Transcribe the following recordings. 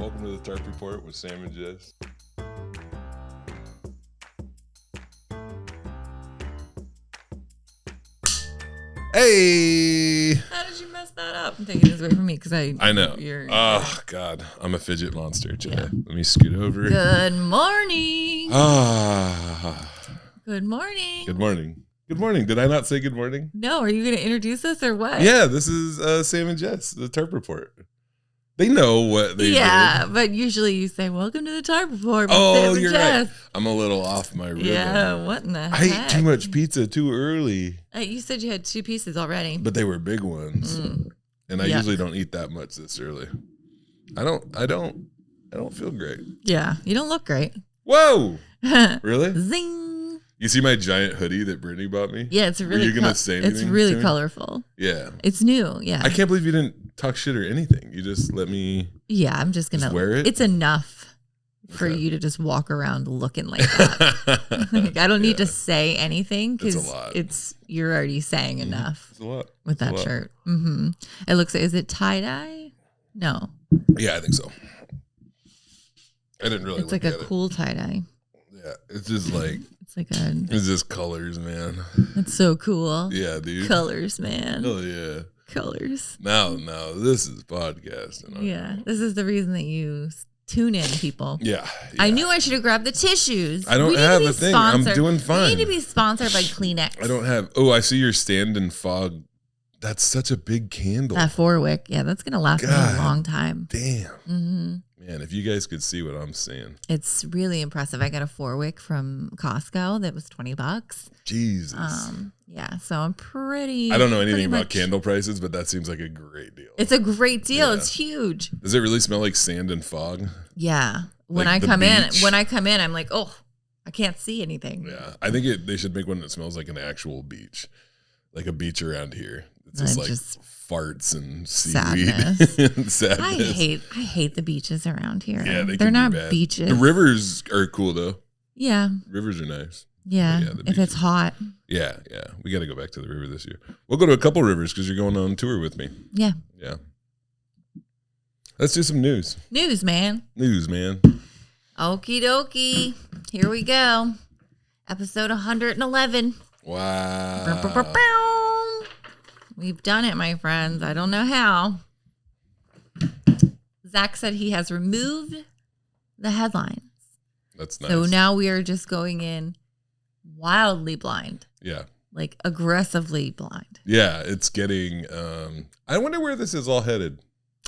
Welcome to the Tarp Report with Sam and Jess. Hey! How did you mess that up? I'm taking this away from me because I know. Oh, God. I'm a fidget monster today. Yeah. Let me scoot over. Good morning. Good morning. Good morning. Good morning. Did I not say good morning? No. Are you going to introduce us or what? Yeah, this is Sam and Jess, the Tarp Report. They know what they do. Yeah, but usually you say, welcome to the Tarp Report. Oh, you're right. I'm a little off my rhythm. Yeah, what in the heck? I ate too much pizza too early. You said you had 2 pieces already. But they were big ones. And I usually don't eat that much this early. I don't feel great. Yeah, you don't look great. Whoa! Really? Zing! You see my giant hoodie that Brittany bought me? Yeah, it's really. Were you gonna say anything? It's really colorful. Yeah, it's new. Yeah, I can't believe you didn't talk shit or anything. You just let me. Yeah, I'm just gonna wear it. It's enough for you to just walk around looking like that. Like, I don't need to say anything because you're already saying enough. It's a lot with that shirt. Mm-hmm. It looks. Is it tie dye? No. Yeah, I think so. I didn't really. It's like a cool tie dye. Yeah, it's just like. It's just colors, man. It's so cool. Yeah, dude. Colors, man. Oh yeah. Colors. Now, this is podcasting. Yeah, this is the reason that you tune in, people. Yeah. I knew I should have grabbed the tissues. I don't have a thing. I'm doing fine. We need to be sponsored by Kleenex. I don't have. Oh, I see your stand and fog. That's such a big candle. That 4-wick. Yeah, that's going to last me a long time. Damn. Mm-hmm. Man, if you guys could see what I'm seeing. It's really impressive. I got a 4-wick from Costco that was $20. Jesus. Yeah, so I'm pretty. I don't know anything about candle prices, but that seems like a great deal. It's a great deal. Yeah. It's huge. Does it really smell like sand and fog? Yeah. When I come in, I'm like, oh, I can't see anything. Yeah. I think they should make one that smells like an actual beach. Like a beach around here. It's just farts and seaweed. Sadness. I hate the beaches around here. Yeah, they're not beaches. The rivers are cool though. Yeah. Rivers are nice. Yeah. If it's hot. Yeah. We got to go back to the river this year. We'll go to a couple rivers because you're going on tour with me. Yeah. Yeah. Let's do some news. News, man. Okie dokie. Here we go. Episode 111. Wow. We've done it, my friends. I don't know how. Zach said he has removed the headlines. That's nice. So now we are just going in wildly blind. Yeah. Like aggressively blind. Yeah, it's getting I wonder where this is all headed.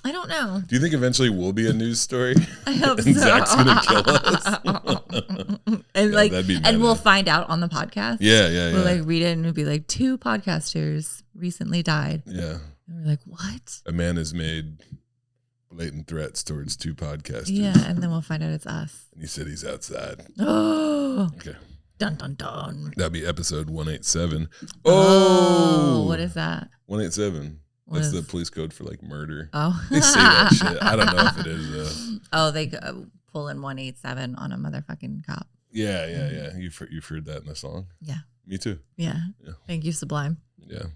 I don't know. Do you think eventually we'll be a news story? I hope and so. Zach's gonna kill us. And we'll find out on the podcast. Yeah. We'll read it and we'll be like, 2 podcasters recently died. Yeah. And we're like, what? A man has made blatant threats towards 2 podcasters. Yeah, and then we'll find out it's us. And he said he's outside. Oh. Okay. Dun, dun, dun. That'd be episode 187. Oh, what is that? 187. That's the police code for murder. Oh. They say that shit. I don't know if it is. Oh, they pull in 187 on a motherfucking cop. Yeah. You've heard that in the song? Yeah. Me too. Yeah. Thank you, Sublime. Yeah.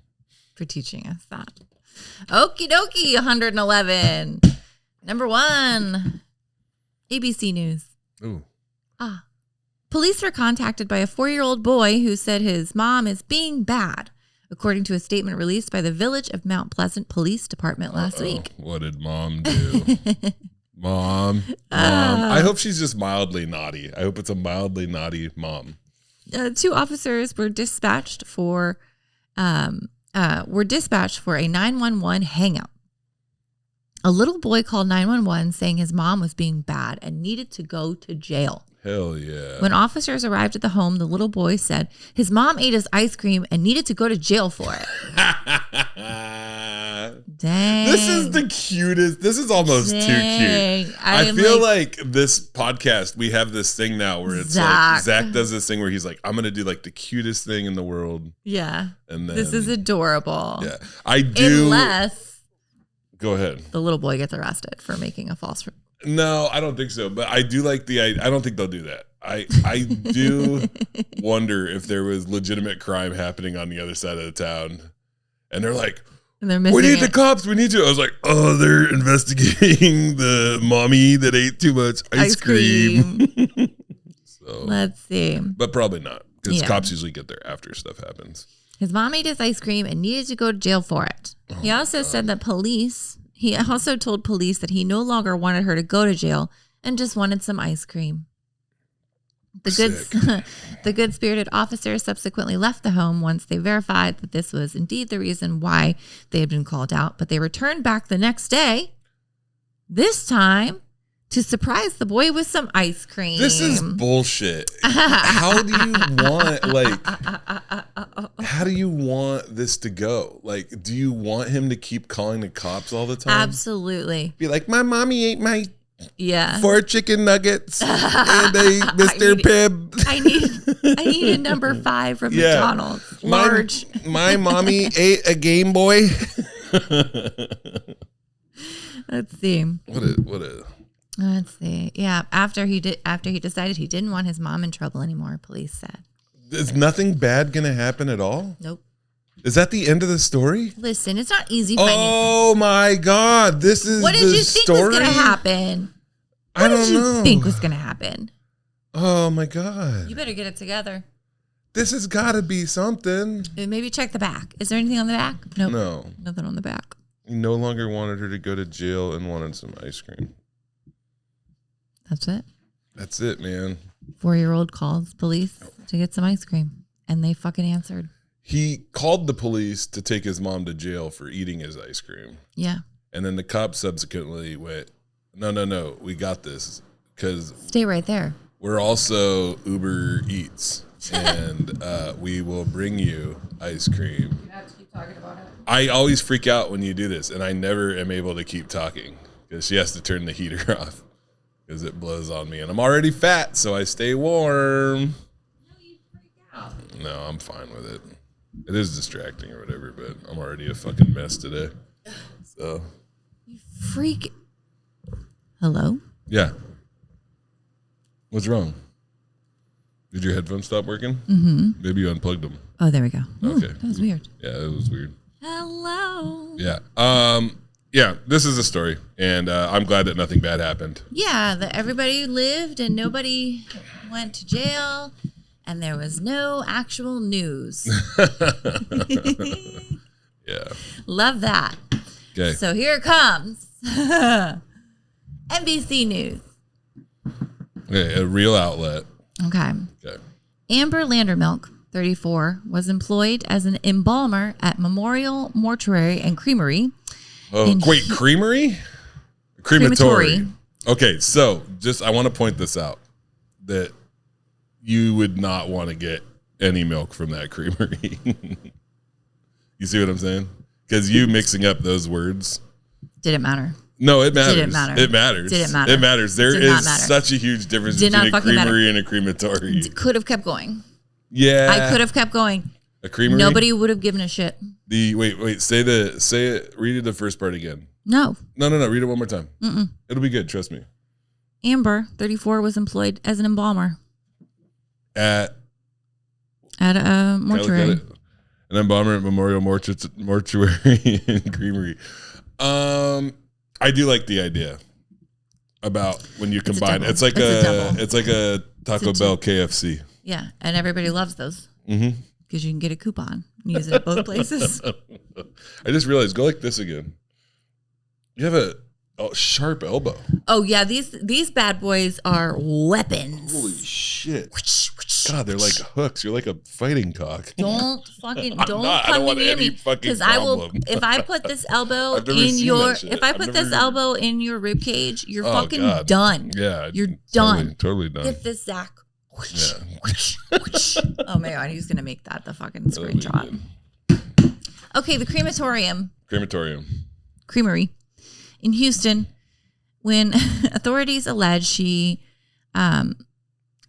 For teaching us that. Okie dokie, 111. Number 1. ABC News. Ooh. Police were contacted by a 4-year-old boy who said his mom is being bad, according to a statement released by the Village of Mount Pleasant Police Department last week. What did mom do? Mom. I hope she's just mildly naughty. I hope it's a mildly naughty mom. 2 officers were dispatched for a 911 hangout. A little boy called 911 saying his mom was being bad and needed to go to jail. Hell yeah. When officers arrived at the home, the little boy said his mom ate his ice cream and needed to go to jail for it. Dang. This is the cutest. This is almost too cute. I feel like this podcast, we have this thing now where it's Zach does this thing where he's like, I'm going to do the cutest thing in the world. Yeah. And then, this is adorable. Yeah. I do. Unless. Go ahead. The little boy gets arrested for making a false. No, I don't think so. But I do like I don't think they'll do that. I do wonder if there was legitimate crime happening on the other side of the town. And they're like, And they're missing We need the cops. We need you. I was like, oh, they're investigating the mommy that ate too much ice cream. So let's see. But probably not, because cops usually get there after stuff happens. His mom ate his ice cream and needed to go to jail for it. He also said that he also told police that he no longer wanted her to go to jail and just wanted some ice cream. The good-spirited officer subsequently left the home once they verified that this was indeed the reason why they had been called out, but they returned back the next day, this time to surprise the boy with some ice cream. This is bullshit. How do you want this to go? Like, do you want him to keep calling the cops all the time? Absolutely. Be like, my mommy ate my 4 chicken nuggets and a Mr. Pibb. I need a number 5 from McDonald's. Large. My mommy ate a Game Boy. Let's see. Let's see. Yeah, after he decided he didn't want his mom in trouble anymore, police said. Is nothing bad going to happen at all? Nope. Is that the end of the story? Listen, it's not easy finding. Oh my God. This is what did you think was going to happen? What did you think was going to happen? Oh my God. You better get it together. This has got to be something. Maybe check the back. Is there anything on the back? Nope. No. Nothing on the back. He no longer wanted her to go to jail and wanted some ice cream. That's it. That's it, man. 4-year-old calls police to get some ice cream, and they fucking answered. He called the police to take his mom to jail for eating his ice cream. Yeah. And then the cops subsequently went, no, we got this. Because stay right there. We're also Uber Eats, and we will bring you ice cream. You have to keep talking about it. I always freak out when you do this, and I never am able to keep talking because she has to turn the heater off because it blows on me. And I'm already fat, so I stay warm. No, you freak out. No, I'm fine with it. It is distracting or whatever, but I'm already a fucking mess today. So. You freak. Hello? Yeah. What's wrong? Did your headphones stop working? Mm-hmm. Maybe you unplugged them. Oh, there we go. Okay. Ooh, that was weird. Yeah, it was weird. Hello. Yeah. Yeah, this is a story, and I'm glad that nothing bad happened. Yeah, that everybody lived and nobody went to jail, and there was no actual news. Yeah. Love that. Okay. So here it comes. NBC News. Okay, a real outlet. Okay. Amber Landermilk, 34, was employed as an embalmer at Memorial Mortuary and Creamery. Oh, wait, creamery? Crematory. Okay, so I want to point this out, that you would not want to get any milk from that creamery. You see what I'm saying? Because you mixing up those words. Did it matter? No, it matters. Did it matter? It matters. Did it matter? It matters. There is such a huge difference between a creamery and a crematory. Could have kept going. Yeah. I could have kept going. A creamery? Nobody would have given a shit. Wait, say it. Read the first part again. No. Read it one more time. Mm-mm. It'll be good. Trust me. Amber, 34, was employed as an embalmer. At a mortuary. An embalmer at Memorial Mortuary and Creamery. I do like the idea about when you combine. It's like a Taco Bell KFC. Yeah, and everybody loves those. Mm-hmm. Because you can get a coupon and use it at both places. I just realized, go like this again. You have a sharp elbow. Oh yeah, these bad boys are weapons. Holy shit! God, they're like hooks. You're like a fighting cock. Don't come near me, because I will. If I put this elbow in your rib cage, you're fucking done. Yeah, you're done. Totally done. Get this, Zach. Yeah. Oh my God, he's gonna make that the fucking screenshot. Okay, the creamery in Houston, when authorities allege she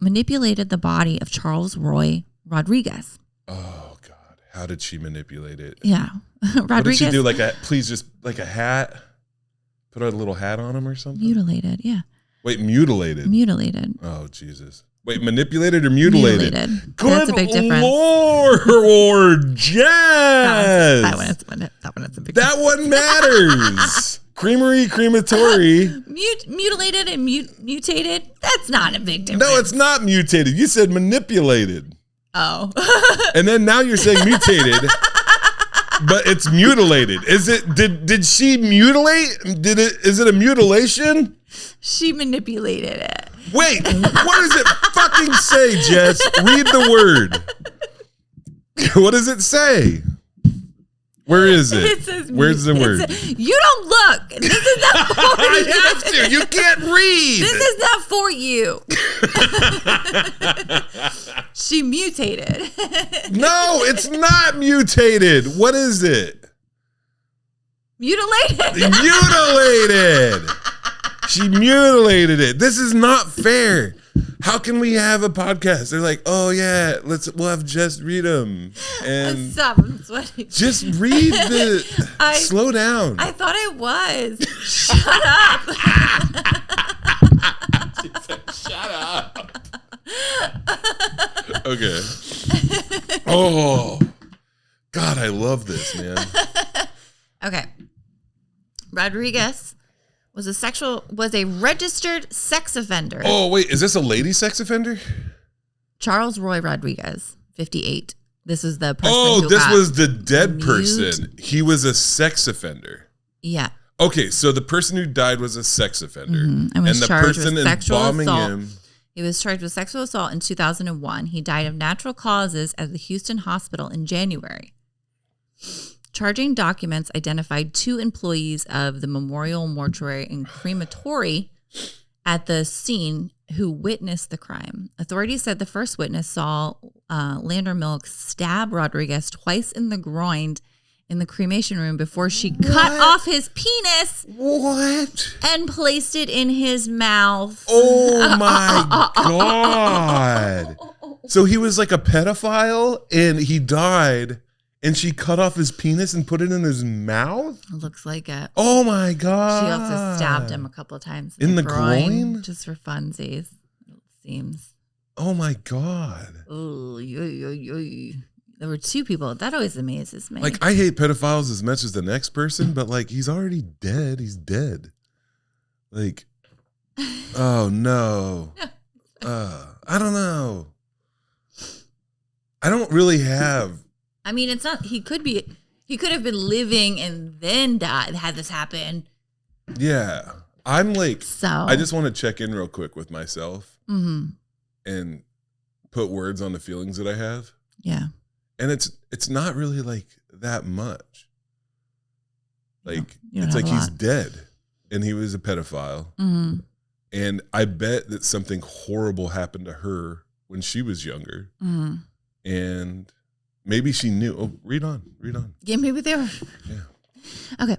manipulated the body of Charles Roy Rodriguez. Oh God, how did she manipulate it? Yeah, Rodriguez. What did she do? Like a hat? Put a little hat on him or something? Mutilated, yeah. Wait, mutilated? Mutilated. Oh, Jesus. Wait, manipulated or mutilated? Mutilated. Good That's a big difference. Lord, Jess. That one is a big That one matters. Creamery, crematory. Mutilated and mutated, that's not a big difference. No, it's not mutated. You said manipulated. Oh. And then now you're saying mutated, but it's mutilated. Is it, did she mutilate? Is it a mutilation? She manipulated it. Wait, what does it fucking say, Jess? Read the word. What does it say? Where is it? It says Where's the word? You don't look. This is not for you. I have to. You can't read. This is not for you. She mutated. No, it's not mutated. What is it? Mutilated. Mutilated. She mutilated it. This is not fair. How can we have a podcast? They're like, oh yeah, we'll have Jess read them. And stop, I'm sweating. Just read the. Slow down. I thought I was. Shut up. She said, shut up. Okay. Oh, God, I love this, man. Okay. Rodriguez was a registered sex offender. Oh, wait, is this a lady sex offender? Charles Roy Rodriguez, 58. This is the person Oh, this was the dead person. He was a sex offender. Yeah. Okay, so the person who died was a sex offender. Mm-hmm. And the person embalming him. He was charged with sexual assault in 2001. He died of natural causes at the Houston hospital in January. Charging documents identified 2 employees of the Memorial Mortuary and Crematory at the scene who witnessed the crime. Authorities said the first witness saw Lander Milk stab Rodriguez twice in the groin in the cremation room before she cut off his penis. What? And placed it in his mouth. Oh my God. So he was like a pedophile and he died. And she cut off his penis and put it in his mouth? Looks like it. Oh my God. She also stabbed him a couple of times in the groin? Just for funsies, it seems. Oh my God. Oh, there were 2 people. That always amazes me. Like, I hate pedophiles as much as the next person, but like, he's already dead. He's dead. Like, oh no. I don't know. I don't really have. I mean, it's not, he could have been living and then died, had this happen. Yeah. I'm like, so I just want to check in real quick with myself and put words on the feelings that I have. Yeah. And it's not really like that much. Like, it's like he's dead and he was a pedophile. Mm-hmm. And I bet that something horrible happened to her when she was younger. Mm-hmm. And maybe she knew. Oh, read on. Yeah, maybe they were. Yeah. Okay.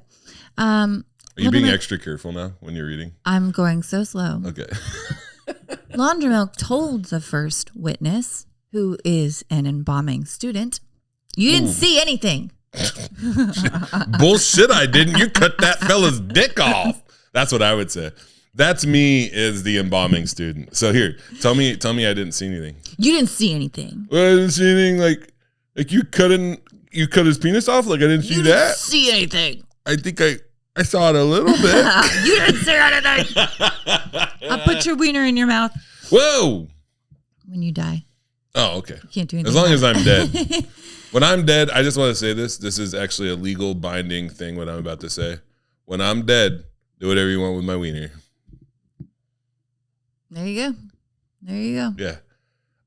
Are you being extra careful now when you're reading? I'm going so slow. Okay. Laundremilk told the first witness, who is an embalming student, you didn't see anything. Bullshit, I didn't. You cut that fella's dick off. That's what I would say. That's me as the embalming student. So here, tell me I didn't see anything. You didn't see anything. Well, I didn't see anything like you cut his penis off? Like I didn't see that? You didn't see anything. I think I saw it a little bit. You didn't see anything. I'll put your wiener in your mouth. Whoa. When you die. Oh, okay. You can't do anything. As long as I'm dead. When I'm dead, I just want to say this. This is actually a legal binding thing, what I'm about to say. When I'm dead, do whatever you want with my wiener. There you go. Yeah.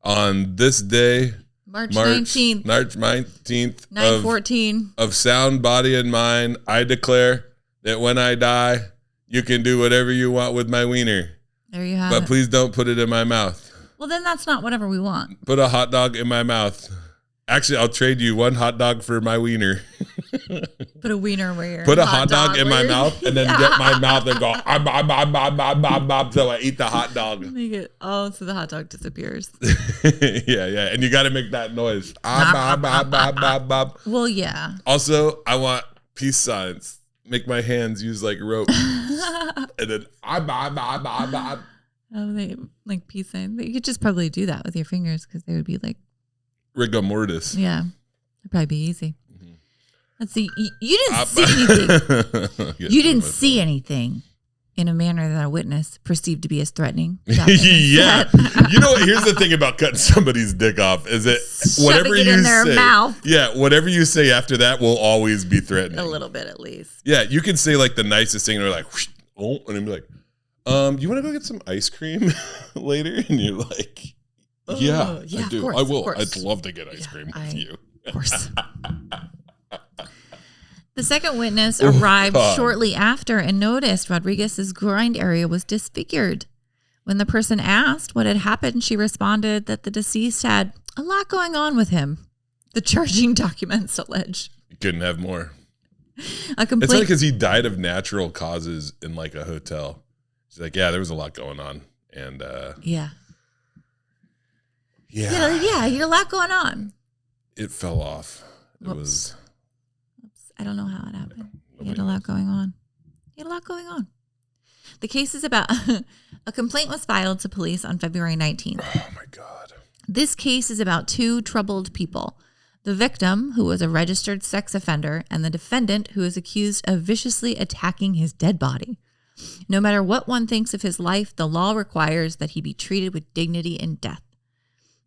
On this day, March 19th, 9/14 of sound body and mind, I declare that when I die, you can do whatever you want with my wiener. There you have it. But please don't put it in my mouth. Well, then that's not whatever we want. Put a hot dog in my mouth. Actually, I'll trade you 1 hot dog for my wiener. Put a wiener where you're. Put a hot dog in my mouth and then get my mouth and go so I eat the hot dog. Make it so the hot dog disappears. Yeah, and you got to make that noise. Well, yeah. Also, I want peace signs. Make my hands use like rope, and then Oh, they like peace sign. You could just probably do that with your fingers because they would be like rigor mortis. Yeah, it'd probably be easy. Mm-hmm. Let's see. You didn't see anything. You didn't see anything in a manner that a witness perceived to be as threatening. Yeah. You know what? Here's the thing about cutting somebody's dick off is that whatever you in their say, mouth. Yeah, whatever you say after that will always be threatening. A little bit at least. Yeah, you can say like the nicest thing and they're like, oh, and I'm like, you want to go get some ice cream later? And you're like, yeah, I do. Course, I will. I'd love to get ice cream with you. Of course. The second witness arrived shortly after and noticed Rodriguez's groin area was disfigured. When the person asked what had happened, she responded that the deceased had a lot going on with him. The charging documents allege. You couldn't have more. It's funny because he died of natural causes in like a hotel. She's like, yeah, there was a lot going on. And yeah, he had a lot going on. It fell off. It was. I don't know how it happened. He had a lot going on. The case is about a complaint was filed to police on February 19th. Oh my God. This case is about two troubled people. The victim, who was a registered sex offender, and the defendant, who is accused of viciously attacking his dead body. No matter what one thinks of his life, the law requires that he be treated with dignity in death.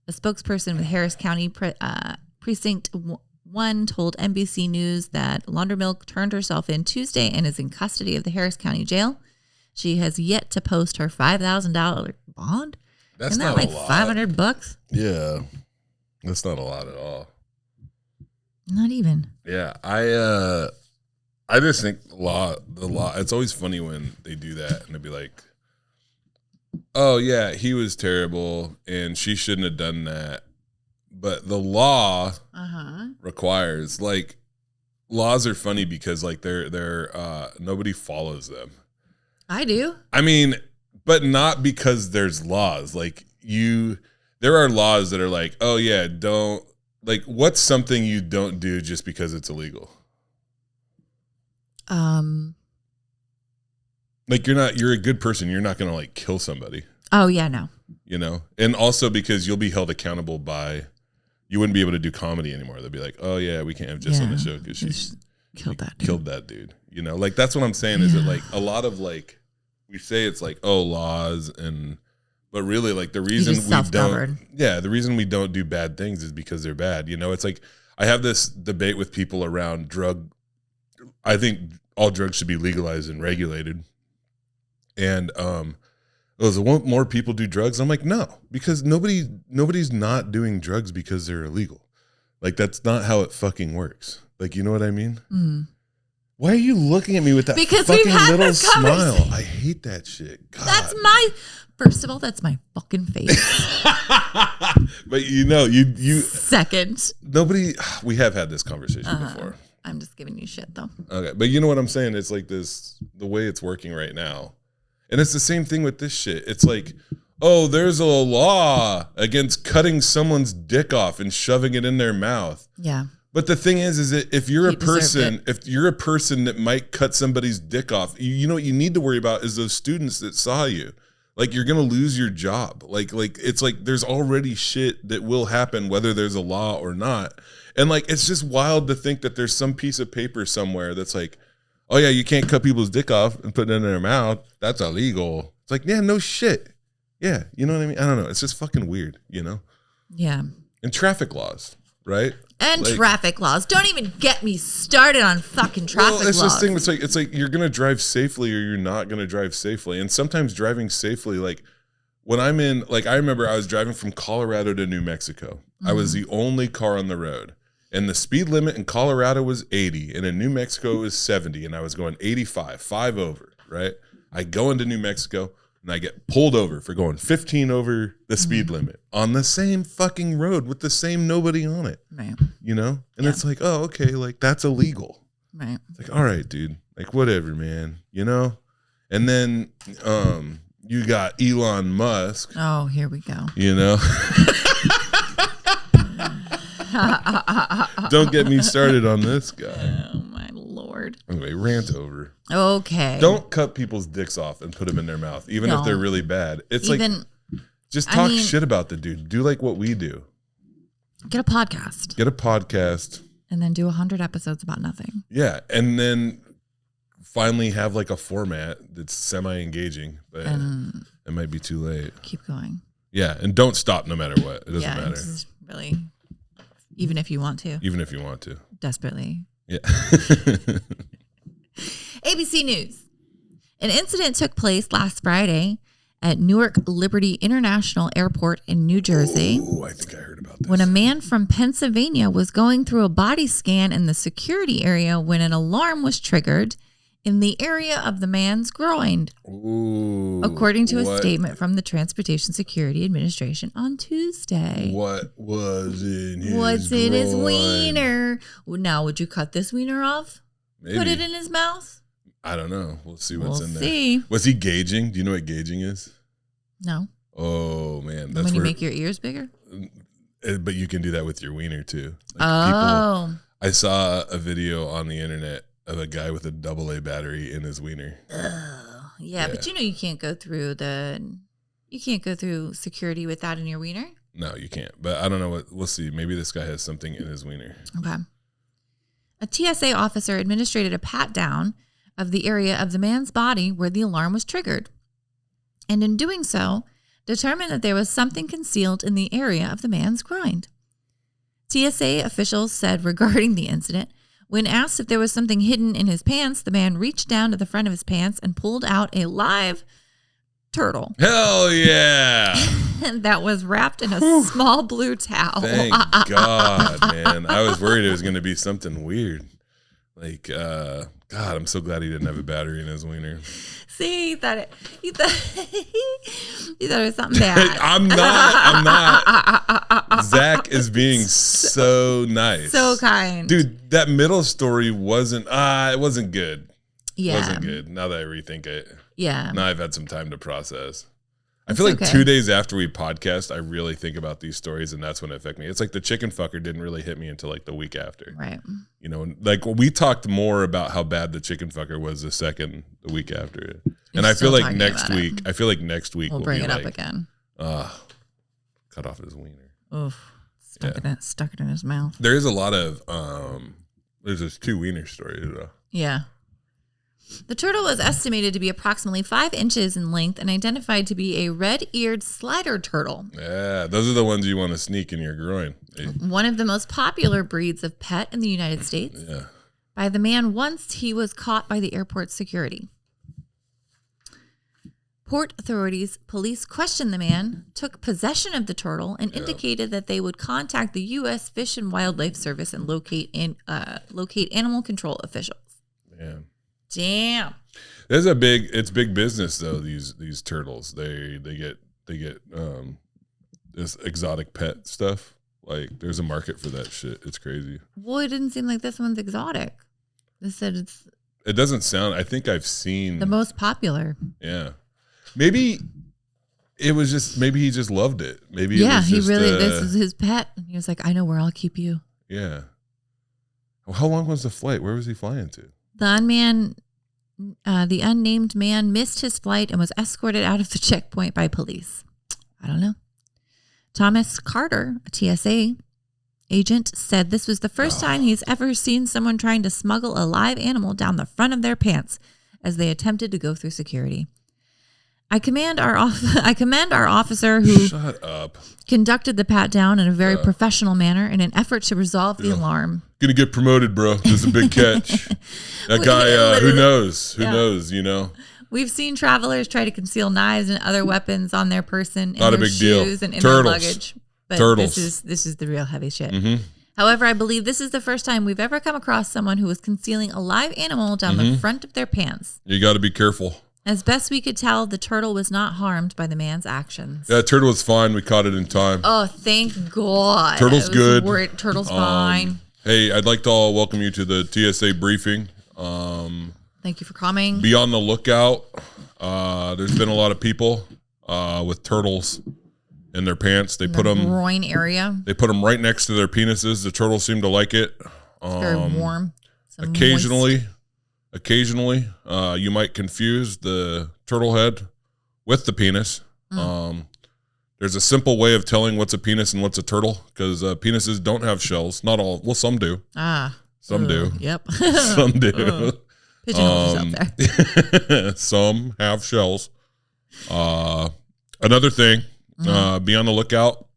A spokesperson with Harris County Precinct 1 told NBC News that Laundremilk turned herself in Tuesday and is in custody of the Harris County Jail. She has yet to post her $5,000 bond. That's Isn't that not like a lot. $500? Yeah, that's not a lot at all. Not even. Yeah, I just think the law. It's always funny when they do that and they'd be like, "Oh yeah, he was terrible and she shouldn't have done that." But the law requires, like, laws are funny because like they're nobody follows them. I do. I mean, but not because there's laws. Like there are laws that are like, oh yeah, don't, like, what's something you don't do just because it's illegal? Like you're a good person. You're not going to like kill somebody. Oh yeah, no. You know? And also because you'll be held accountable by, you wouldn't be able to do comedy anymore. They'll be like, oh yeah, we can't have Jess on the show because she killed that dude. You know, like that's what I'm saying is that like a lot of like, we say it's like, oh, laws but really like the reason the reason we don't do bad things is because they're bad. You know, it's like, I have this debate with people around I think all drugs should be legalized and regulated. And, want more people do drugs? I'm like, no, because nobody's not doing drugs because they're illegal. Like, that's not how it fucking works. Like, you know what I mean? Mm. Why are you looking at me with that fucking little smile? I hate that shit. God. First of all, that's my fucking face. But you second. We have had this conversation before. I'm just giving you shit though. Okay. But you know what I'm saying? It's like the way it's working right now. And it's the same thing with this shit. It's like, oh, there's a law against cutting someone's dick off and shoving it in their mouth. Yeah. But the thing is that if you're a person that might cut somebody's dick off, you know what you need to worry about is those students that saw you. Like, you're going to lose your job. Like it's like there's already shit that will happen whether there's a law or not. And like, it's just wild to think that there's some piece of paper somewhere that's like, oh yeah, you can't cut people's dick off and put it in their mouth. That's illegal. It's like, yeah, no shit. Yeah. You know what I mean? I don't know. It's just fucking weird, you know? Yeah. And traffic laws, right? And like, traffic laws. Don't even get me started on fucking traffic laws. It's this thing. It's like you're gonna drive safely or you're not gonna drive safely. And sometimes driving safely, like when I'm in, like I remember I was driving from Colorado to New Mexico. Mm-hmm. I was the only car on the road, and the speed limit in Colorado was 80, and in New Mexico it was 70, and I was going 85, 5 over. Right? I go into New Mexico. And I get pulled over for going 15 over the speed limit on the same fucking road with the same nobody on it. Right. You know? And it's like, oh, okay, like that's illegal. Right. It's like, all right, dude. Like, whatever, man. You know? And then you got Elon Musk. Oh, here we go. You know? Don't get me started on this guy. Oh, my Lord. Anyway, rant over. Okay. Don't cut people's dicks off and put them in their mouth, even if they're really bad. It's even, just talk shit about the dude. Do like what we do. Get a podcast. And then do 100 episodes about nothing. Yeah. And then finally have like a format that's semi-engaging, but it might be too late. Keep going. Yeah. And don't stop no matter what. It doesn't matter. It's really, even if you want to. Desperately. Yeah. ABC News. An incident took place last Friday at Newark Liberty International Airport in New Jersey. Oh, I think I heard about this. When a man from Pennsylvania was going through a body scan in the security area when an alarm was triggered in the area of the man's groin. Ooh, according to a statement from the Transportation Security Administration on Tuesday. What was in his What's groin? in his wiener? Now, would you cut this wiener off? Maybe. Put it in his mouth? I don't know. We'll see what's in there. See. Was he gauging? Do you know what gauging is? No. Oh, man. That's when you make your ears bigger? But you can do that with your wiener, too. Like I saw a video on the internet of a guy with a AA battery in his wiener. Oh, yeah, but you can't go through security with that in your wiener. No, you can't. But I don't know what. We'll see. Maybe this guy has something in his wiener. Okay. A TSA officer administered a pat down of the area of the man's body where the alarm was triggered, and in doing so, determined that there was something concealed in the area of the man's groin. TSA officials said regarding the incident, when asked if there was something hidden in his pants, the man reached down to the front of his pants and pulled out a live turtle. Hell yeah. That was wrapped in a small blue towel. Thank God, man. I was worried it was going to be something weird. Like, God, I'm so glad he didn't have a battery in his wiener. See, he thought it was something bad. I'm not. Zach is being so nice. So kind. Dude, that middle story it wasn't good. Yeah. It wasn't good. Now that I rethink it. Yeah. Now I've had some time to process. I feel like 2 days after we podcast, I really think about these stories, and that's when it affects me. It's like the chicken fucker didn't really hit me until like the week after. Right. Like we talked more about how bad the chicken fucker was the week after it. And I feel like next week we'll bring it up again. Cut off his wiener. Oof. Stuck it in his mouth. There is a lot of there's this 2 wiener story though. Yeah. The turtle was estimated to be approximately 5 inches in length and identified to be a red-eared slider turtle. Yeah, those are the ones you want to sneak in your groin. One of the most popular breeds of pet in the United States. Yeah. By the man once he was caught by the airport security. Port authorities, police questioned the man, took possession of the turtle, and indicated that they would contact the U.S. Fish and Wildlife Service and locate animal control officials. Man. Damn. It's big business though. These turtles, they get this exotic pet stuff. Like there's a market for that shit. It's crazy. Well, it didn't seem like this one's exotic. They said It doesn't sound. I think I've seen the most popular. Yeah, maybe it was just. Maybe he just loved it. Maybe this is his pet. And he was like, I know where I'll keep you. Yeah. Well, how long was the flight? Where was he flying to? The unnamed man missed his flight and was escorted out of the checkpoint by police. I don't know. Thomas Carter, a TSA agent, said this was the first time he's ever seen someone trying to smuggle a live animal down the front of their pants as they attempted to go through security. I commend our officer who conducted the pat down in a very professional manner in an effort to resolve the alarm. Gonna get promoted, bro. This is a big catch. That guy, who knows? Who knows, you know? We've seen travelers try to conceal knives and other weapons on their person, in Not a their big deal. shoes, and in their luggage. But Turtles. This is the real heavy shit. Mm-hmm. However, I believe this is the first time we've ever come across someone who was concealing a live animal down the front of their pants. You got to be careful. As best we could tell, the turtle was not harmed by the man's actions. Yeah, turtle was fine. We caught it in time. Oh, thank God. Turtle's good. Turtle's fine. Hey, I'd like to all welcome you to the TSA briefing. Thank you for coming. Be on the lookout. There's been a lot of people with turtles in their pants. They put them groin area. They put them right next to their penises. The turtles seem to like it. It's very warm. Occasionally, occasionally you might confuse the turtle head with the penis. There's a simple way of telling what's a penis and what's a turtle, because penises don't have shells. Not all. Well, some do. Some do. Yep. Some do. Pigeonhole yourself there. Some have shells. Another thing, be on the lookout.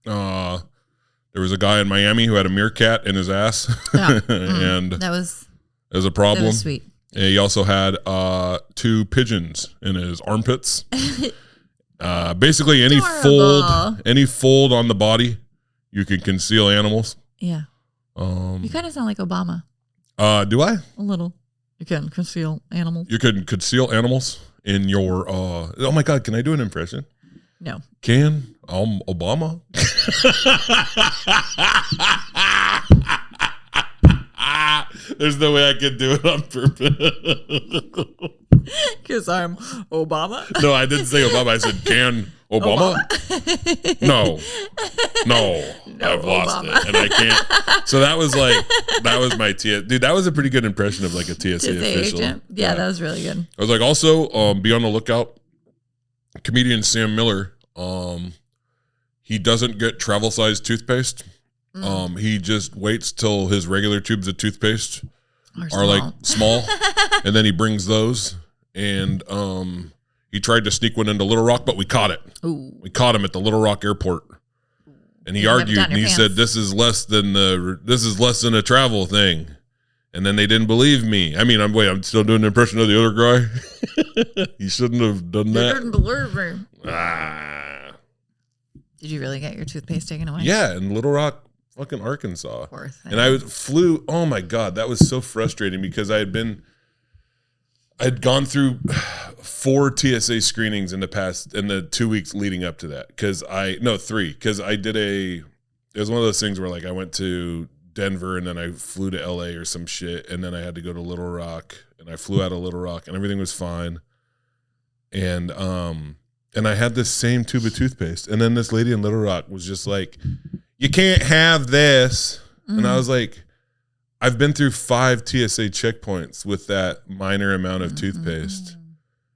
There was a guy in Miami who had a meerkat in his ass, and that was a problem. That was sweet. And he also had 2 pigeons in his armpits. Basically, any fold on the body, you can conceal animals. Yeah. You kind of sound like Obama. Do I? A little. You can conceal animals. You can conceal animals in your. Oh my God! Can I do an impression? No. Can Obama? There's no way I could do it on purpose. Because I'm Obama? No, I didn't say Obama. I said, can Obama? No, I've lost Obama. it. And I can't. So that was my TSA. Dude, that was a pretty good impression of like a TSA official. Agent. Yeah, that was really good. I was like, also, be on the lookout. Comedian Sam Miller, he doesn't get travel-sized toothpaste. He just waits till his regular tubes of toothpaste are like small, and then he brings those. And he tried to sneak one into Little Rock, but we caught it. Ooh. We caught him at the Little Rock airport, and he argued and he said, "This is less than a travel thing." And then they didn't believe me. I mean, I'm still doing the impression of the other guy. He shouldn't have done that. You didn't believe me. Did you really get your toothpaste taken away? Yeah, in Little Rock, fucking Arkansas. Poor thing. And I flew. Oh my God, that was so frustrating because I'd gone through 4 TSA screenings in the 2 weeks leading up to that. 3. Because it was one of those things where like I went to Denver and then I flew to LA or some shit, and then I had to go to Little Rock, and I flew out of Little Rock and everything was fine. And I had this same tube of toothpaste, and then this lady in Little Rock was just like, "You can't have this." And I was like, I've been through 5 TSA checkpoints with that minor amount of toothpaste.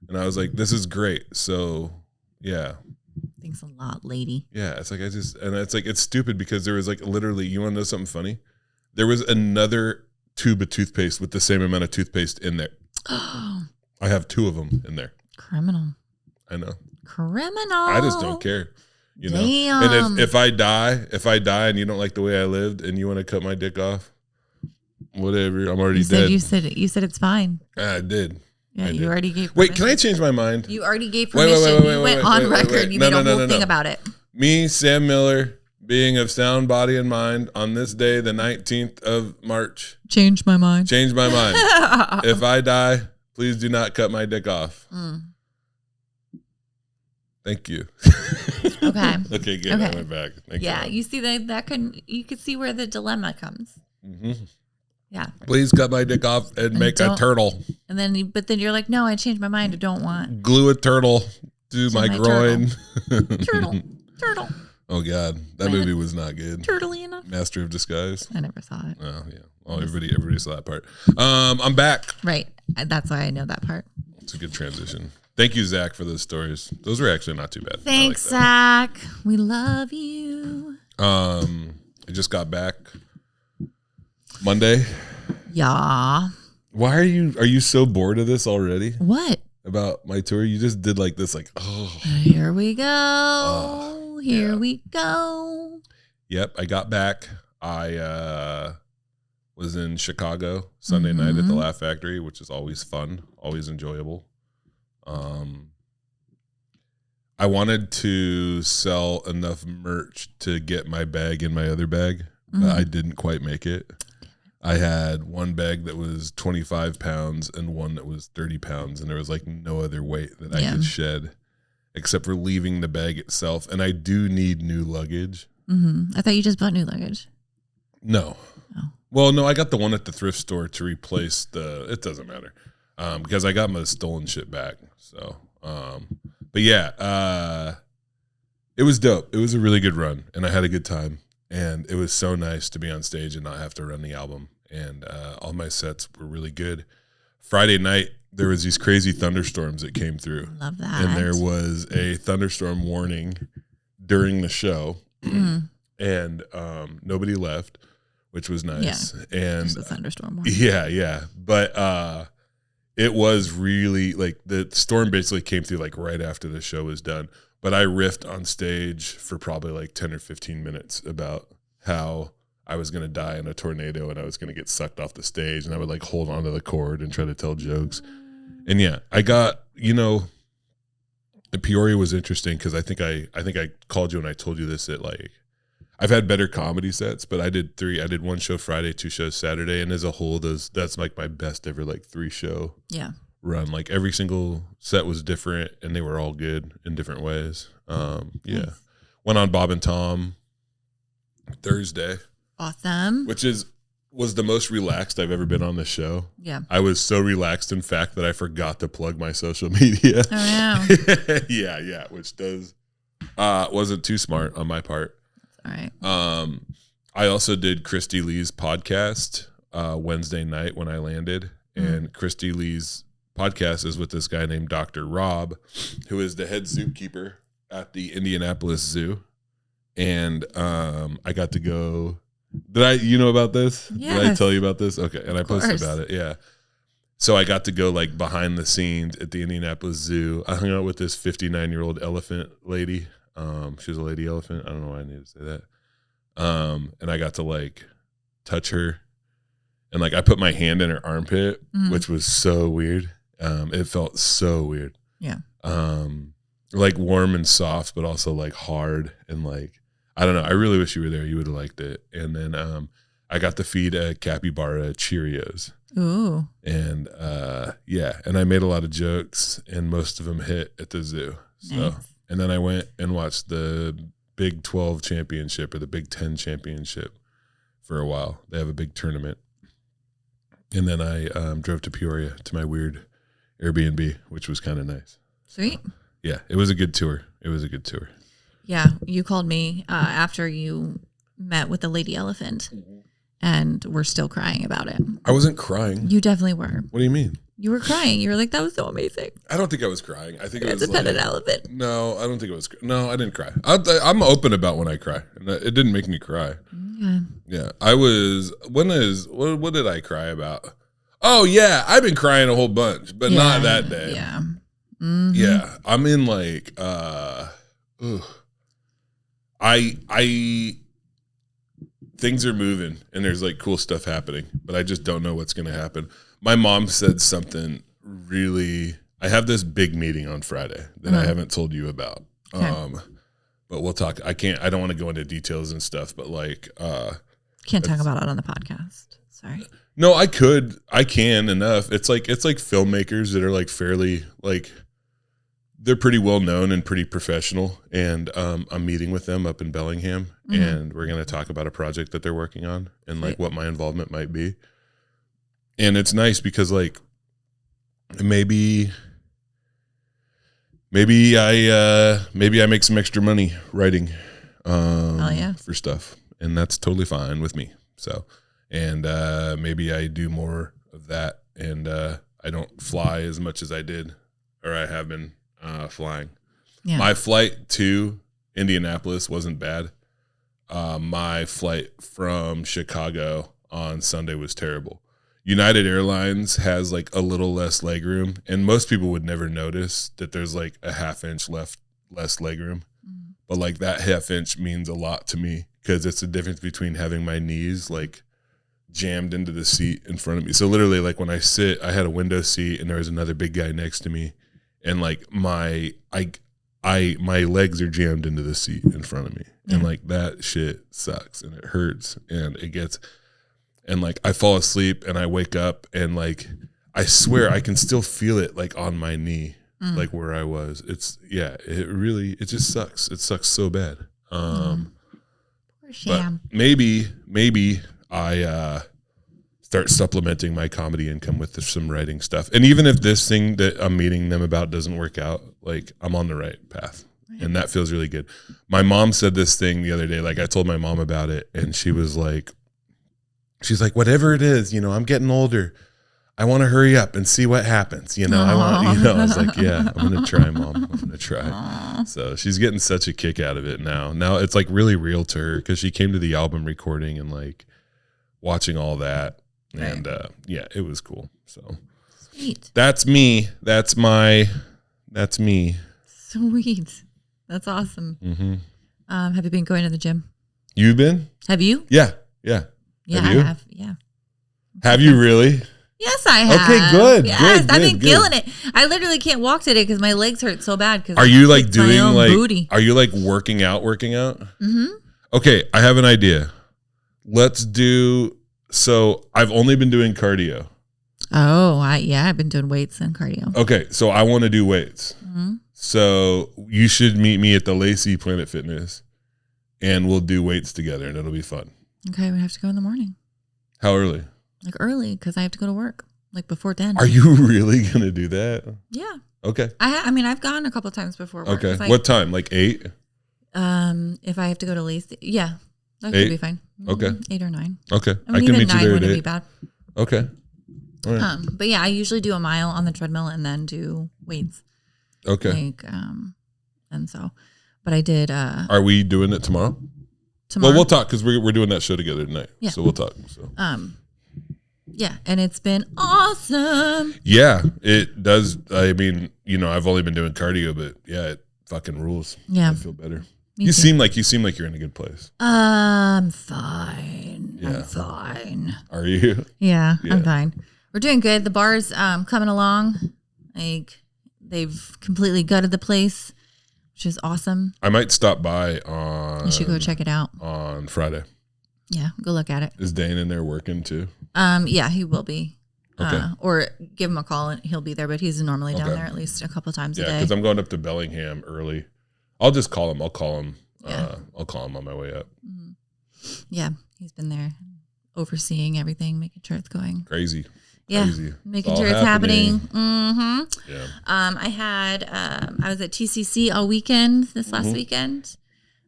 And I was like, this is great. So yeah. Thanks a lot, lady. Yeah. It's like, it's stupid because there was like literally, you want to know something funny? There was another tube of toothpaste with the same amount of toothpaste in there. I have 2 of them in there. Criminal. I know. Criminal. I just don't care. You know? Damn. And if I die and you don't like the way I lived and you want to cut my dick off, whatever. I'm already dead. You said it's fine. I did. Yeah, you already gave permission. Wait, can I change my mind? You already gave permission. You went on record. You made a whole thing about it. Me, Sam Miller, being of sound body and mind, on this day, the 19th of March. Change my mind. Change my mind. If I die, please do not cut my dick off. Thank you. Okay. Okay, good. Okay. I went back. Thank you. You see you could see where the dilemma comes. Yeah. Please cut my dick off and make a turtle. And then, but then you're like, no, I changed my mind. I don't want. Glue a turtle to my groin. Turtle. Oh God, that movie was not good. Turtly enough. Master of Disguise. I never saw it. Oh yeah. Oh, everybody saw that part. I'm back. Right. That's why I know that part. It's a good transition. Thank you, Zach, for those stories. Those were actually not too bad. Thanks, Zach. We love you. I just got back Monday. Yeah. Why are you so bored of this already? What? About my tour? You just did like this, like, oh. Here we go. Here we go. Yep, I got back. I was in Chicago Sunday night at the Laugh Factory, which is always fun, always enjoyable. I wanted to sell enough merch to get my bag in my other bag, but I didn't quite make it. I had one bag that was 25 pounds and one that was 30 pounds, and there was like no other weight that I could shed except for leaving the bag itself. And I do need new luggage. I thought you just bought new luggage. No. Oh. Well, no, I got the one at the thrift store to replace it doesn't matter. Because I got my stolen shit back. So, but yeah, it was dope. It was a really good run, and I had a good time. And it was so nice to be on stage and not have to run the album. And all my sets were really good. Friday night, there was these crazy thunderstorms that came through. Love that. And there was a thunderstorm warning during the show. And nobody left, which was nice. Yeah, and just a thunderstorm warning. Yeah. But it was really like the storm basically came through like right after the show was done. But I riffed on stage for probably like 10 or 15 minutes about how I was going to die in a tornado and I was going to get sucked off the stage, and I would like hold onto the cord and try to tell jokes. And yeah, I got, Peoria was interesting because I think I called you and I told you this at like, I've had better comedy sets, but I did 3. I did 1 show Friday, 2 shows Saturday, and as a whole, that's like my best ever like 3 show run. Like every single set was different, and they were all good in different ways. Yeah, went on Bob and Tom Thursday. Awesome. Which was the most relaxed I've ever been on the show. Yeah, I was so relaxed, in fact, that I forgot to plug my social media. Oh no. yeah, which wasn't too smart on my part. All right. I also did Christy Lee's podcast Wednesday night when I landed, and Christy Lee's podcast is with this guy named Dr. Rob, who is the head zookeeper at the Indianapolis Zoo. And I got to go. Did you know about this? Yes. Did I tell you about this? Okay, and I posted about it. Yeah. So I got to go like behind the scenes at the Indianapolis Zoo. I hung out with this 59-year-old elephant lady. She was a lady elephant. I don't know why I need to say that. And I got to like touch her, and like I put my hand in her armpit, which was so weird. It felt so weird. Yeah. Like warm and soft, but also like hard and like, I don't know. I really wish you were there. You would have liked it. And then I got to feed a capybara Cheerios. Ooh. And yeah, and I made a lot of jokes, and most of them hit at the zoo. So. Nice. And then I went and watched the Big 12 championship or the Big 10 championship for a while. They have a big tournament. And then I drove to Peoria to my weird Airbnb, which was kind of nice. Sweet. Yeah, it was a good tour. Yeah, you called me after you met with the lady elephant, and we're still crying about it. I wasn't crying. You definitely were. What do you mean? You were crying. You were like, that was so amazing. I don't think I was crying. I think it was a pet elephant. No, I don't think it was. No, I didn't cry. I'm open about when I cry. It didn't make me cry. Yeah. I was. What did I cry about? Oh yeah, I've been crying a whole bunch, but not that day. Yeah. Yeah. I'm in like. Things are moving and there's like cool stuff happening, but I just don't know what's going to happen. My mom said something really. I have this big meeting on Friday that I haven't told you about. Okay. But we'll talk. I don't want to go into details and stuff, but like, can't talk about it on the podcast. Sorry. No, I can enough. It's like filmmakers that are like fairly like, they're pretty well known and pretty professional. And I'm meeting with them up in Bellingham, and we're going to talk about a project that they're working on and like what my involvement might be. And it's nice because like maybe I make some extra money writing for stuff, and that's totally fine with me. So, and maybe I do more of that, and I don't fly as much as I did, or I have been flying. Yeah. My flight to Indianapolis wasn't bad. My flight from Chicago on Sunday was terrible. United Airlines has like a little less legroom, and most people would never notice that there's like a half-inch less legroom. But like that half-inch means a lot to me because it's the difference between having my knees like jammed into the seat in front of me. So literally like when I sit, I had a window seat and there was another big guy next to me, and like my legs are jammed into the seat in front of me. And like that shit sucks and it hurts and it gets, and like I fall asleep and I wake up and like I swear I can still feel it like on my knee, like where I was. It just sucks. It sucks so bad. But maybe I start supplementing my comedy income with some writing stuff. And even if this thing that I'm meeting them about doesn't work out, like I'm on the right path. And that feels really good. My mom said this thing the other day, like I told my mom about it, and she's like, whatever it is, I'm getting older. I want to hurry up and see what happens. You know, I was like, yeah, I'm going to try, Mom. I'm going to try. Aww. So she's getting such a kick out of it now. Now it's like really real to her because she came to the album recording and like watching all that. Right. And yeah, it was cool. So sweet. That's me. That's me. Sweet. That's awesome. Mm-hmm. Have you been going to the gym? You've been? Have you? Yeah. Yeah, I have. Yeah. Have you really? Yes, I have. Okay, good. Yes, good, I've been good. killing it. I literally can't walk today because my legs hurt so bad. Are you like doing like? Booty. Are you like working out? Mm-hmm. Okay, I have an idea. Let's do. So I've only been doing cardio. Oh, I've been doing weights and cardio. Okay, so I want to do weights. Mm-hmm. So you should meet me at the Lacey Planet Fitness, and we'll do weights together, and it'll be fun. Okay, we have to go in the morning. How early? Like early, because I have to go to work. Like before 10. Are you really gonna do that? Yeah. Okay. I mean, I've gone a couple of times before work. Okay. What time? Like 8? If I have to go to Lacey, yeah, that 8? could be fine. Okay. 8 or 9. Okay. I mean, can even meet 9 you there wouldn't at 8. be bad. Okay. All right. But yeah, I usually do a mile on the treadmill and then do weights. Okay. Like, and so, but I did. Are we doing it tomorrow? Tomorrow. Well, we'll talk because we're doing that show together tonight. Yeah. So we'll talk. So. Yeah, and it's been awesome. Yeah, it does. I mean, you know, I've only been doing cardio, but yeah, it fucking rules. Yeah, I feel better. Me you too. seem like you're in a good place. I'm fine. Yeah. I'm fine. Are you? Yeah, I'm fine. We're doing good. The bar's coming along. Like they've completely gutted the place, which is awesome. I might stop by on. You should go check it out on Friday. Yeah, go look at it. Is Dane in there working too? Yeah, he will be. Okay. Or give him a call and he'll be there, but he's normally down there at least a couple times a day. Yeah, because I'm going up to Bellingham early. I'll just call him. I'll call him. Yeah. I'll call him on my way up. Mm-hmm. Yeah, he's been there overseeing everything, making sure it's going. Crazy. Yeah, Crazy. making sure it's happening. Mm-hmm. Yeah. I was at TCC all weekend this last weekend.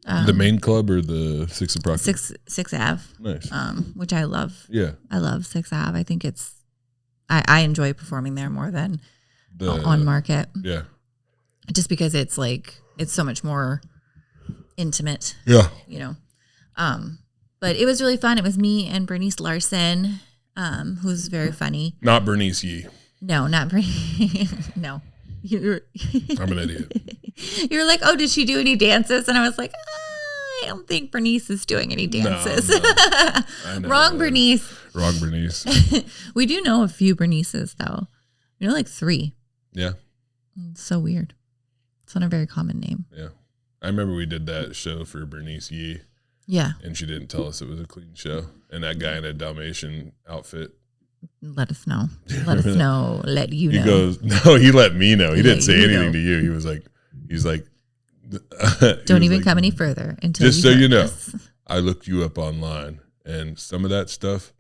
The main club or the 6th of Proctor? 6 Ave. Nice. Which I love. Yeah. I love 6 Ave. I think I enjoy performing there more than on Market. Yeah. Just because it's so much more intimate. Yeah. You know. But it was really fun. It was me and Bernice Larson, who's very funny. Not Bernice Yee. No, not Bernice. No. I'm an idiot. You were like, oh, did she do any dances? And I was like, I don't think Bernice is doing any dances. No. I know. Wrong Bernice. Wrong Bernice. We do know a few Bernices, though. You know, like 3. Yeah. It's so weird. It's not a very common name. Yeah. I remember we did that show for Bernice Yee. Yeah. And she didn't tell us it was a clean show. And that guy in a Dalmatian outfit. Let us know. Let us know. Let you know. He goes, no, he let me know. He didn't say anything to you. He was like, don't even come any further until just so you know, this. I looked you up online and some of that stuff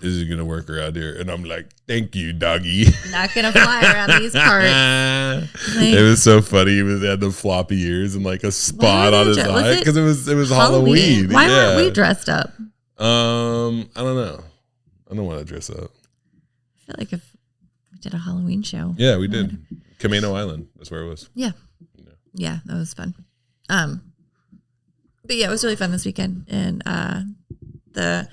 isn't going to work around here. And I'm like, thank you, doggy. Not going to fly around these parts. It was so funny. He had the floppy ears and like a spot on his eye because it was Halloween. Why weren't we dressed up? I don't know. I don't want to dress up. I feel like if we did a Halloween show. Yeah, we did. Camino Island. That's where it was. Yeah. Yeah, that was fun. But yeah, it was really fun this weekend. And the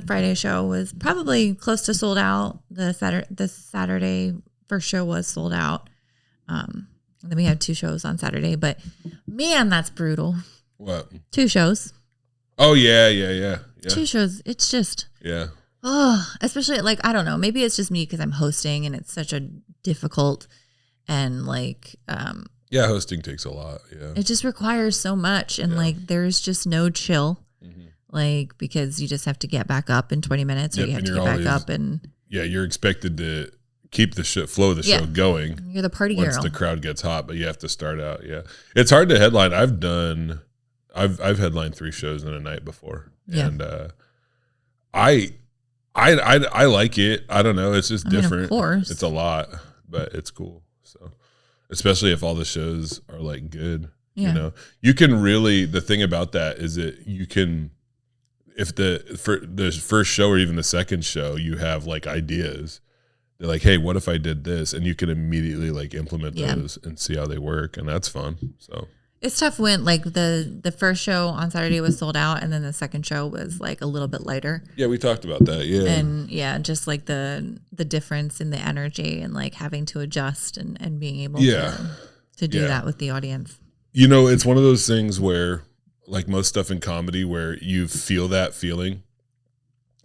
Friday show was probably close to sold out. The Saturday first show was sold out. And then we had 2 shows on Saturday. But man, that's brutal. What? 2 shows. Oh yeah. 2 shows. It's just. Yeah. Oh, especially like, I don't know, maybe it's just me because I'm hosting and it's such a difficult and like, yeah, hosting takes a lot. Yeah. It just requires so much. And like, there's just no chill, like, because you just have to get back up in 20 minutes or you have to get back up and. Yeah. You're expected to keep the flow of the show going. You're the party once girl. The crowd gets hot, but you have to start out. Yeah. It's hard to headline. I've headlined 3 shows in a night before. Yeah. And, I like it. I don't know. It's just different. Of course. It's a lot, but it's cool. So, especially if all the shows are like good, you know, you can really, the thing about that is that you can, if the first show or even the second show, you have like ideas, they're like, hey, what if I did this? And you can immediately like implement Yeah. those and see how they work. And that's fun. So it's tough when like the first show on Saturday was sold out, and then the second show was like a little bit lighter. yeah, we talked about that. Yeah. And yeah, just like the difference in the energy and like having to adjust and being able to do that with the audience. You know, it's one of those things where like most stuff in comedy where you feel that feeling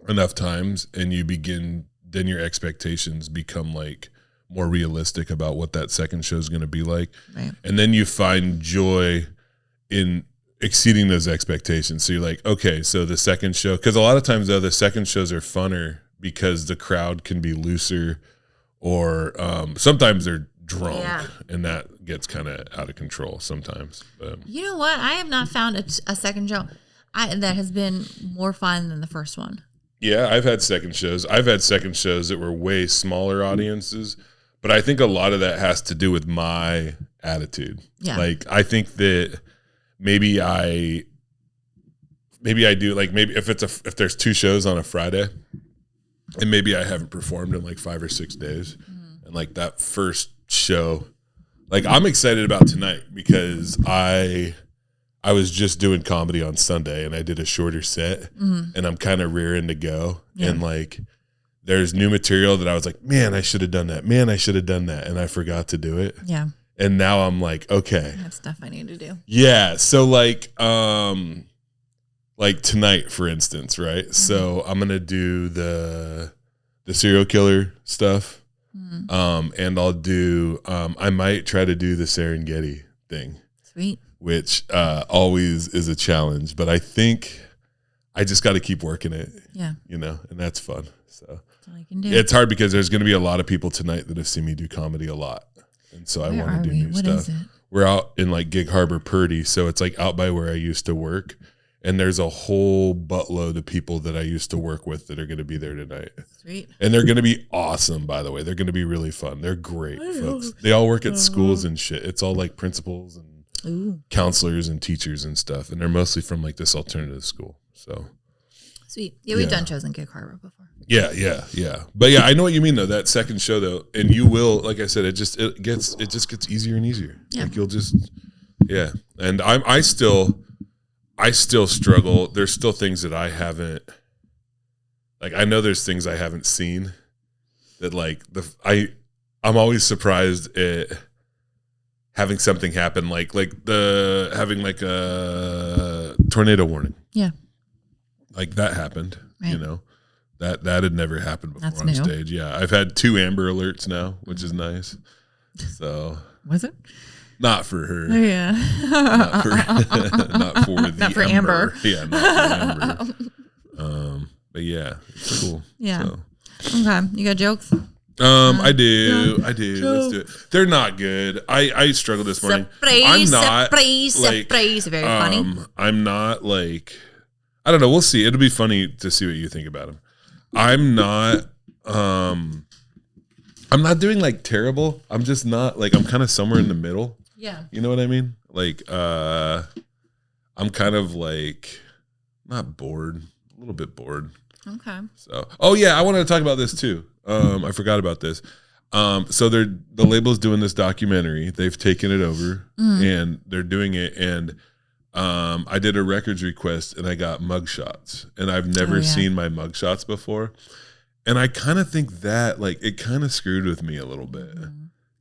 enough times and you begin, then your expectations become like more realistic about what that second show is going to be like. Right. And then you find joy in exceeding those expectations. So you're like, okay, so the second show, because a lot of times though, the second shows are funner because the crowd can be looser or sometimes they're drunk and that gets kind of out of control sometimes. But you know what? I have not found a second show that has been more fun than the first one. Yeah, I've had second shows. I've had second shows that were way smaller audiences, but I think a lot of that has to do with my attitude. Yeah. Like I think that maybe I do like maybe if there's 2 shows on a Friday and maybe I haven't performed in like 5 or 6 days and like that first show, like I'm excited about tonight because I was just doing comedy on Sunday and I did a shorter set and I'm kind of rearing to go. Yeah. And like, there's new material that I was like, man, I should have done that. Man, I should have done that. And I forgot to do it. Yeah. And now I'm like, okay. That's stuff I need to do. Yeah. So like tonight, for instance, right? Mm-hmm. So I'm going to do the serial killer stuff. Mm-hmm. And I'll do, I might try to do the Serengeti thing. Sweet. Which always is a challenge, but I think I just got to keep working it. Yeah. You know, and that's fun. So that's all I can do. It's hard because there's going to be a lot of people tonight that have seen me do comedy a lot. And so I want to do new stuff. Is it? We're out in like Gig Harbor Purdy. So it's like out by where I used to work. And there's a whole buttload of people that I used to work with that are going to be there tonight. Sweet. And they're going to be awesome, by the way. They're going to be really fun. They're great folks. They all work at schools and shit. It's all like principals and counselors and teachers and stuff, and they're mostly from like this alternative school. So sweet. Yeah, we've done shows in Gig Harbor before. Yeah. But yeah, I know what you mean though. That second show though, and you will, like I said, it just gets easier and easier. Yeah. Like you'll just And I still struggle. There's still things that I haven't, like I know there's things I haven't seen that like I'm always surprised at having something happen like having like a tornado warning. Yeah. Like that happened, right. You know, that had never happened before. That's on new. Stage. Yeah. I've had 2 Amber Alerts now, which is nice. So was it? Not for her. Yeah. Not for Amber. Yeah. Not for Amber. But yeah, it's cool. Yeah. So. Okay. You got jokes? I do. Let's do it. They're not good. I struggled this morning. Surprise. Very funny. I'm not like, I don't know. We'll see. It'll be funny to see what you think about them. I'm not doing like terrible. I'm just not like, I'm kind of somewhere in the middle. Yeah. You know what I mean? Like, I'm kind of like, not bored, a little bit bored. Okay. So, oh yeah, I wanted to talk about this too. I forgot about this. So the label's doing this documentary. They've taken it over and they're doing it. And I did a records request and I got Mugshots, and I've never seen my Mugshots before. And I kind of think that like it kind of screwed with me a little bit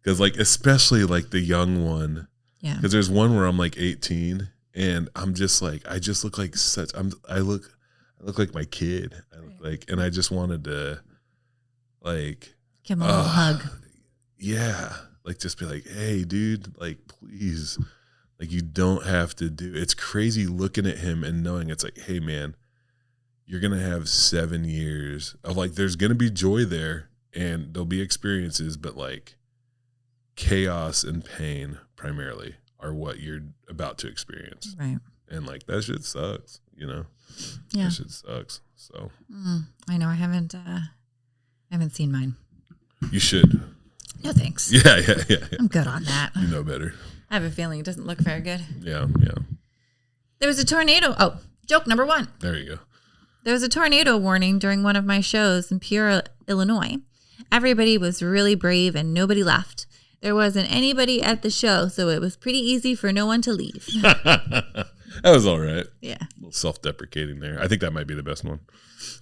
because like especially like the young one. Yeah. Because there's one where I'm like 18 and I'm just like I just look like I look like my kid. I look like, and I just wanted to. Like give him a little hug. Yeah. Like just be like, hey dude, like please. Like you don't have to do it's crazy looking at him and knowing it's like, hey man, you're gonna have 7 years of like there's gonna be joy there and there'll be experiences, but like chaos and pain primarily are what you're about to experience. Right. And like that shit sucks, you know? Yeah. That shit sucks. So I know I haven't seen mine. You should. No thanks. Yeah. I'm good on that. You know better. I have a feeling it doesn't look very good. Yeah. There was a tornado. Oh, joke number 1. There you go. There was a tornado warning during one of my shows in Peoria, Illinois. Everybody was really brave and nobody left. There wasn't anybody at the show, so it was pretty easy for no one to leave. That was all right. Yeah. A little self-deprecating there. I think that might be the best one.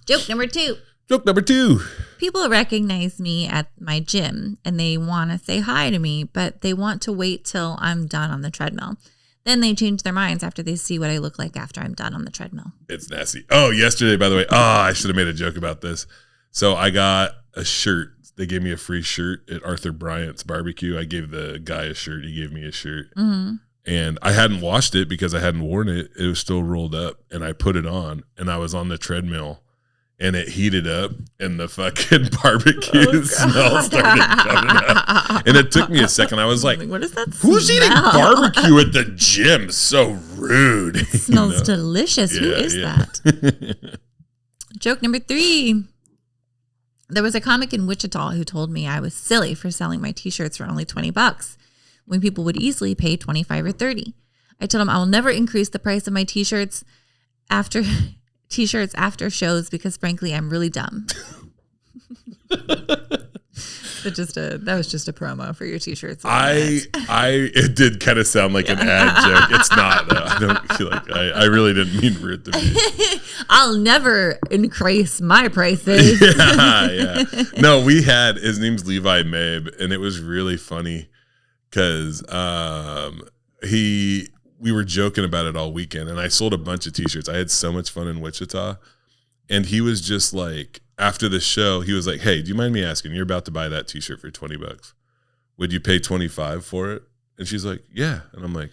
Joke number 2. Joke number 2. People recognize me at my gym and they want to say hi to me, but they want to wait till I'm done on the treadmill. Then they change their minds after they see what I look like after I'm done on the treadmill. It's nasty. Oh, yesterday, by the way. I should have made a joke about this. So I got a shirt. They gave me a free shirt at Arthur Bryant's barbecue. I gave the guy a shirt. He gave me a shirt. Mm-hmm. And I hadn't washed it because I hadn't worn it. It was still rolled up. And I put it on. And I was on the treadmill. And it heated up. And the fucking barbecue smell started coming up. And it took me a second. I was like, what is that who's smell? eating barbecue at the gym? So rude. It smells delicious. Who is that? Joke number 3. There was a comic in Wichita who told me I was silly for selling my t-shirts for only $20 when people would easily pay $25 or $30. I told him I will never increase the price of my t-shirts after shows because frankly I'm really dumb. That was just a promo for your t-shirts. It did kind of sound like an ad joke. It's not though. I don't feel like I really didn't mean for it to be. I'll never increase my prices. Yeah. No, his name's Levi Mabe, and it was really funny because we were joking about it all weekend, and I sold a bunch of t-shirts. I had so much fun in Wichita, and he was just like, after the show, he was like, hey, do you mind me asking? You're about to buy that t-shirt for $20. Would you pay $25 for it? And she's like, yeah. And I'm like,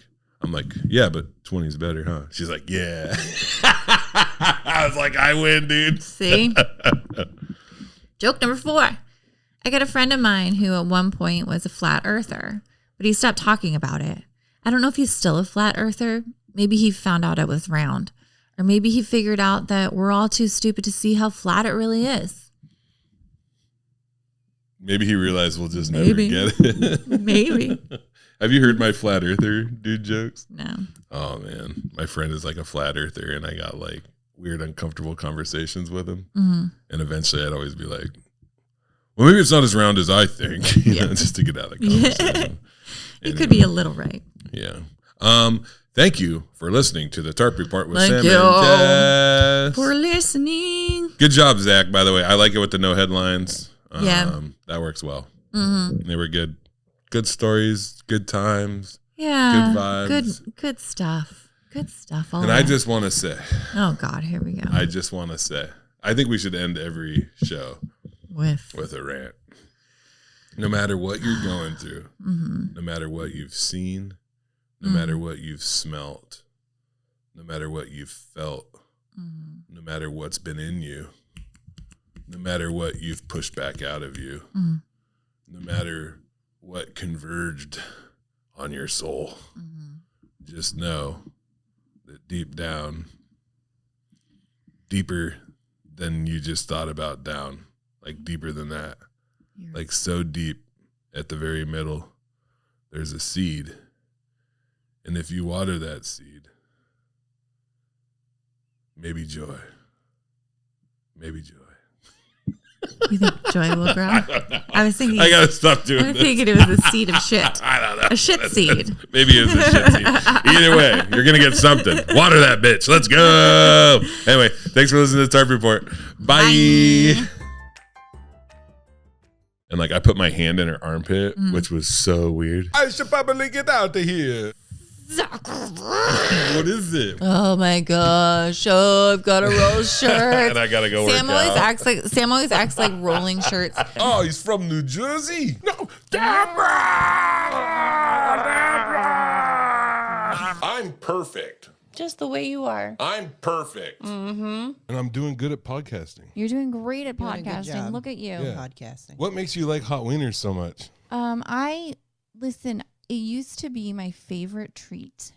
yeah, but 20 is better, huh? She's like, yeah. I was like, I win, dude. See? Joke number 4. I got a friend of mine who at one point was a flat earther, but he stopped talking about it. I don't know if he's still a flat earther. Maybe he found out it was round. Or maybe he figured out that we're all too stupid to see how flat it really is. Maybe he realized we'll just never get it. Maybe. Have you heard my flat earther dude jokes? No. Oh, man. My friend is like a flat earther, and I got like weird, uncomfortable conversations with him. Mm-hmm. And eventually I'd always be like, well, maybe it's not as round as I think, you know, just to get out of the conversation. You could be a little right. Yeah. Thank you for listening to the Tarp Report with Sam and Jess. For listening. Good job, Zach, by the way. I like it with the no headlines. Yeah. That works well. Mm-hmm. They were good. Good stories, good times. Yeah. Good vibes. Good stuff. Good stuff. And I just want to say. Oh, God, here we go. I just want to say. I think we should end every show with a rant. No matter what you're going through, no matter what you've seen, no matter what you've smelt, no matter what you've felt, no matter what's been in you, no matter what you've pushed back out of you, no matter what converged on your soul, just know that deep down, deeper than you just thought about down, like deeper than that, like so deep at the very middle, there's a seed. And if you water that seed, maybe joy. Maybe joy. You think joy will grow? I don't know. I was thinking. I gotta stop doing this. I was thinking it was a seed of shit. I don't know. A shit seed. Maybe it's a shit seed. Either way, you're gonna get something. Water that bitch. Let's go. Anyway, thanks for listening to the Tarp Report. Bye. And like I put my hand in her armpit, which was so weird. I should probably get out of here. What is it? Oh my gosh! Oh, I've got to roll shirts, and I gotta go Sam work always out. Sam always acts like rolling shirts. Oh, he's from New Jersey. No, Deborah! I'm perfect. Just the way you are. I'm perfect. Mm-hmm. And I'm doing good at podcasting. You're doing great at podcasting. Look at you. Yeah. Podcasting. What makes you like hot wieners so much? Listen. It used to be my favorite treat